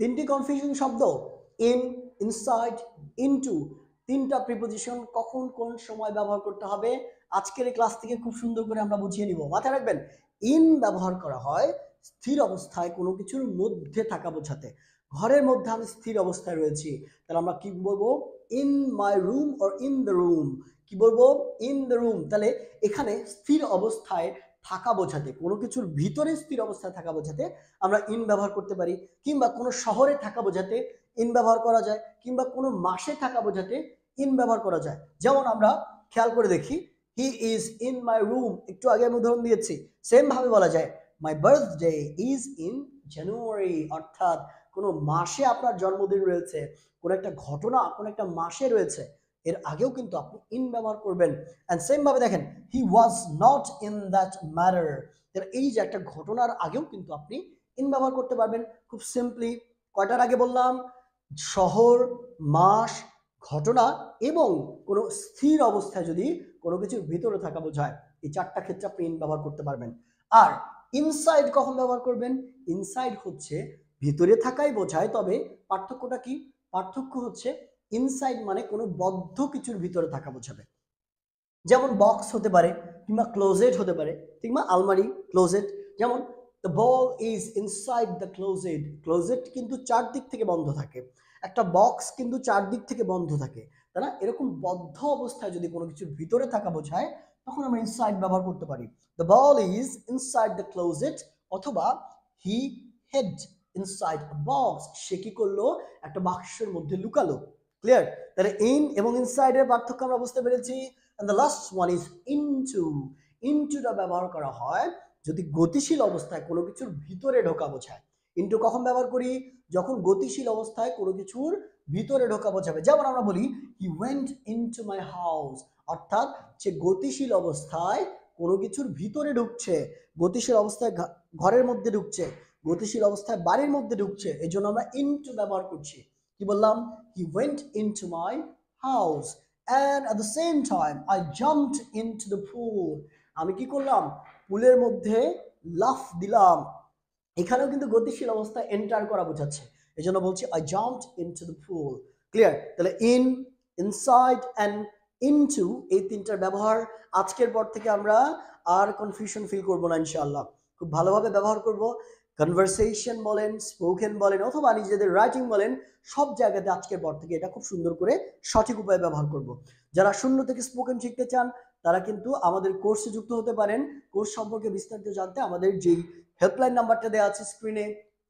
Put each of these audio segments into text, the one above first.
তিনটি কনফিউজিং শব্দ in, inside, into, তিনটা প্রিপোজিশন কখন কোন সময় ব্যবহার করতে হবে আজকের এই ক্লাস থেকে খুব সুন্দর করে আমরা বুঝিয়ে নিব। মাথায় রাখবেন, ইন ব্যবহার করা হয় স্থির অবস্থায় কোনো কিছুর মধ্যে থাকা বোঝাতে। ঘরের মধ্যে আমি স্থির অবস্থায় রয়েছি, তাহলে আমরা কি বলবো? In my room or in the room. কি বলবো? In the room. তাহলে এখানে স্থির অবস্থায় থাকা বোঝাতে, কোনো কিছুর ভিতরে স্থির অবস্থায় থাকা বোঝাতে আমরা ইন ব্যবহার করতে পারি, কিংবা কোনো শহরে থাকা বোঝাতে ইন ব্যবহার করা যায়, কিংবা কোনো মাসে থাকা বোঝাতে ইন ব্যবহার করা যায়। যেমন আমরা খেয়াল করে দেখি, he is in my room, একটু আগে আমি উদাহরণ দিয়েছি। সেম ভাবে বলা যায় my birthday is in January, অর্থাৎ কোনো মাসে আপনার জন্মদিন রয়েছে, কোনো একটা ঘটনা কোনো একটা মাসে রয়েছে, এর আগেও কিন্তু আপনি ইন ব্যবহার করবেন। এন্ড সেম ভাবে দেখেন, he was not in that matter, এই যে একটা ঘটনার আগেও কিন্তু আপনি ইন ব্যবহার করতে পারবেন খুব সিম্পলি। কয়টার আগে বললাম? শহর, মাস, ঘটনা এবং কোনো স্থির অবস্থায় যদি কোনো কিছুর ভিতরে থাকা বোঝায়, এই চারটা ক্ষেত্রে আপনি ইন ব্যবহার করতে পারবেন। আর ইনসাইড কখন ব্যবহার করবেন? ইনসাইড হচ্ছে ভিতরে থাকাই বোঝায়, তবে পার্থক্যটা কি? পার্থক্য হচ্ছে ইনসাইড মানে কোনো বদ্ধ কিছুর ভিতরে থাকা বোঝাবে। যেমন বক্স হতে পারে, কিংবা ক্লোজেট হতে পারে, কিংবা আলমারি, ক্লোজেট। যেমন the ball is inside the closet, closet কিন্তু চারদিক থেকে বন্ধ থাকে, একটা বক্স কিন্তু চারদিক থেকে বন্ধ থাকে, তাই না? এরকম বদ্ধ অবস্থায় যদি কোনো কিছুর ভিতরে থাকা বোঝায়, তখন আমরা ইনসাইড ব্যবহার করতে পারি। The ball is inside the closet, অথবা he hid inside a box, সে কি করলো? একটা বাক্সের মধ্যে লুকালো। ক্লিয়ার? তাহলে ইন এবং ইনসাইডের পার্থক্য আমরা বুঝতে পেরেছি। And the last one is into. ইনটুটা ব্যবহার করা হয় যদি গতিশীল অবস্থায় কোনো কিছুর ভিতরে ঢোকা বোঝায়। ইনটু কখন ব্যবহার করি? যখন গতিশীল অবস্থায় কোনো কিছুর ভিতরে ঢোকা বোঝাবে। যেমন আমরা বলি he went into my house, অর্থাৎ সে গতিশীল অবস্থায় কোনো কিছুর ভিতরে ঢুকছে, গতিশীল অবস্থায় ঘরের মধ্যে ঢুকছে, গতিশীল অবস্থায় বাড়ির মধ্যে ঢুকছে, এই জন্য আমরা ইনটু ব্যবহার করছি। কি বললাম? He went into my house. And at the same time I jumped into the pool, আমি কি করলাম? পুলের মধ্যে লাফ দিলাম। এখানেও কিন্তু গতিশীল অবস্থায় এন্টার করা বোঝাচ্ছে, এই জন্য বলছি I jumped into the pool. Clear? তাহলে ইন, ইনসাইড অ্যান্ড ইনটু, এই তিনটার ব্যবহার আজকের পর থেকে আমরা আর কনফিউশন ফিল করবো না ইনশাআল্লাহ। খুব ভালোভাবে ব্যবহার করব। কনভারসেশন বলেন, স্পোকেন বলেন, অথবা নিজেদের রাইটিং বলেন, সব জায়গাতে আজকের পর থেকে এটা খুব সুন্দর করে সঠিক উপায়ে ব্যবহার করব। যারা শূন্য থেকে স্পোকেন শিখতে চান তারা কিন্তু আমাদের কোর্সে যুক্ত হতে পারেন। কোর্স সম্পর্কে বিস্তারিত জানতে আমাদের যেই হেল্পলাইন নাম্বারটা দেওয়া আছে স্ক্রিনে,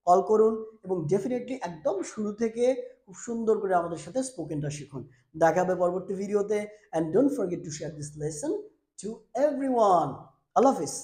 কল করুন এবং ডেফিনেটলি একদম শুরু থেকে খুব সুন্দর করে আমাদের সাথে স্পোকেনটা শিখুন। দেখা হবে পরবর্তী ভিডিওতে। And don't forget to share this lesson to everyone. Allah Hafiz.